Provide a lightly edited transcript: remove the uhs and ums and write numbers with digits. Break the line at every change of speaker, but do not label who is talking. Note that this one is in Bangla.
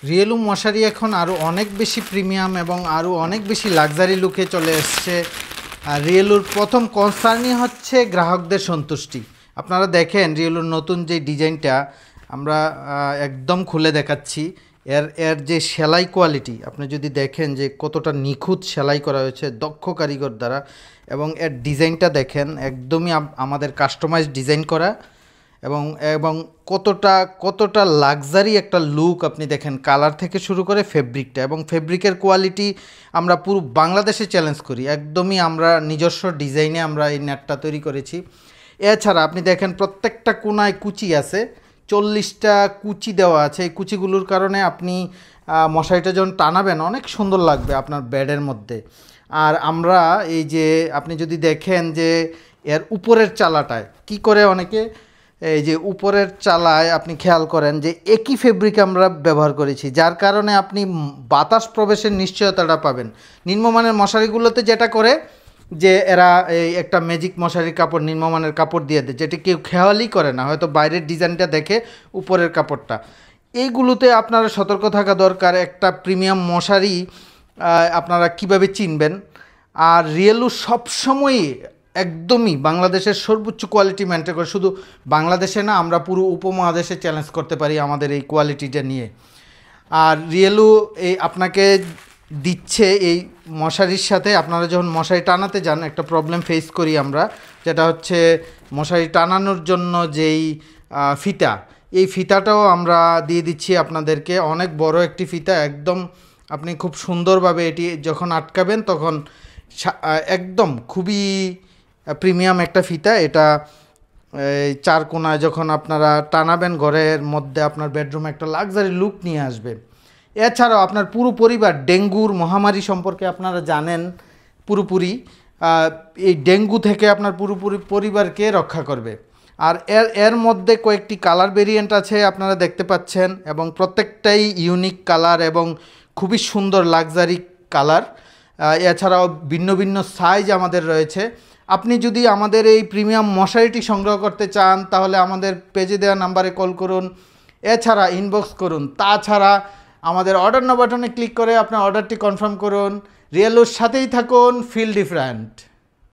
রিয়েলু মশারি এখন আরও অনেক বেশি প্রিমিয়াম এবং আরও অনেক বেশি লাক্সারি লুকে চলে এসছে। আর রিয়েলুর প্রথম কনসার্নই হচ্ছে গ্রাহকদের সন্তুষ্টি। আপনারা দেখেন রিয়েলুর নতুন যে ডিজাইনটা আমরা একদম খুলে দেখাচ্ছি, এর যে সেলাই কোয়ালিটি আপনি যদি দেখেন যে কতটা নিখুঁত সেলাই করা হয়েছে দক্ষ কারিগর দ্বারা, এবং এর ডিজাইনটা দেখেন একদমই আমাদের কাস্টমাইজ ডিজাইন করা, এবং এবং কতটা লাক্সারি একটা লুক আপনি দেখেন, কালার থেকে শুরু করে ফেব্রিকটা, এবং ফেব্রিকের কোয়ালিটি আমরা পুরো বাংলাদেশে চ্যালেঞ্জ করি। একদমই আমরা নিজস্ব ডিজাইনে আমরা এই নেটটা তৈরি করেছি। এছাড়া আপনি দেখেন প্রত্যেকটা কোনায় কুচি আছে, 40টা কুচি দেওয়া আছে। এই কুচিগুলোর কারণে আপনি মশারিটা যখন টানাবেন অনেক সুন্দর লাগবে আপনার বেডের মধ্যে। আর আমরা এই যে আপনি যদি দেখেন যে এর উপরের চালাটায় কি করে, অনেকে এই যে উপরের চালায় আপনি খেয়াল করেন যে একই ফেব্রিক আমরা ব্যবহার করেছি, যার কারণে আপনি বাতাস প্রবেশের নিশ্চয়তাটা পাবেন। নিম্নমানের মশারিগুলোতে যেটা করে যে এরা এই একটা ম্যাজিক মশারির কাপড় নিম্নমানের কাপড় দিয়ে দেয়, যেটা কেউ খেয়ালই করে না, হয়তো বাইরের ডিজাইনটা দেখে উপরের কাপড়টা। এইগুলোতে আপনারা সতর্ক থাকা দরকার। একটা প্রিমিয়াম মশারি আপনারা কিভাবে চিনবেন? আর রিয়েলু সবসময়ই একদমই বাংলাদেশের সর্বোচ্চ কোয়ালিটি মেনটেন করে, শুধু বাংলাদেশে না, আমরা পুরো উপমহাদেশে চ্যালেঞ্জ করতে পারি আমাদের এই কোয়ালিটিটা নিয়ে। আর রিয়েলু এই আপনাকে দিচ্ছে এই মশারির সাথে, আপনারা যখন মশারি টানাতে যান একটা প্রবলেম ফেস করি আমরা, যেটা হচ্ছে মশারি টানানোর জন্য যেই ফিতা, এই ফিতাটাও আমরা দিয়ে দিচ্ছি আপনাদেরকে। অনেক বড় একটি ফিতা, একদম আপনি খুব সুন্দরভাবে এটি যখন আটকাবেন তখন একদম খুবই প্রিমিয়াম একটা ফিতা। এটা এই চার কোনায় যখন আপনারা টানাবেন ঘরের মধ্যে আপনার বেডরুমে একটা লাক্সারি লুক নিয়ে আসবে। এছাড়াও আপনার পুরো পরিবার, ডেঙ্গুর মহামারী সম্পর্কে আপনারা জানেন পুরোপুরি, এই ডেঙ্গু থেকে আপনার পুরোপুরি পরিবারকে রক্ষা করবে। আর এর মধ্যে কয়েকটি কালার ভেরিয়েন্ট আছে আপনারা দেখতে পাচ্ছেন, এবং প্রত্যেকটাই ইউনিক কালার এবং খুবই সুন্দর লাক্সারি কালার। এছাড়াও ভিন্ন ভিন্ন সাইজ আমাদের রয়েছে। আপনি যদি আমাদের এই প্রিমিয়াম মশারিটি সংগ্রহ করতে চান তাহলে আমাদের পেজে দেওয়া নাম্বারে কল করুন, এছাড়া ইনবক্স করুন। তাছাড়া আমাদের অর্ডার নাও বাটনে ক্লিক করে আপনার অর্ডারটি কনফার্ম করুন। রিয়েলুর সাথেই থাকুন, ফিল ডিফারেন্ট।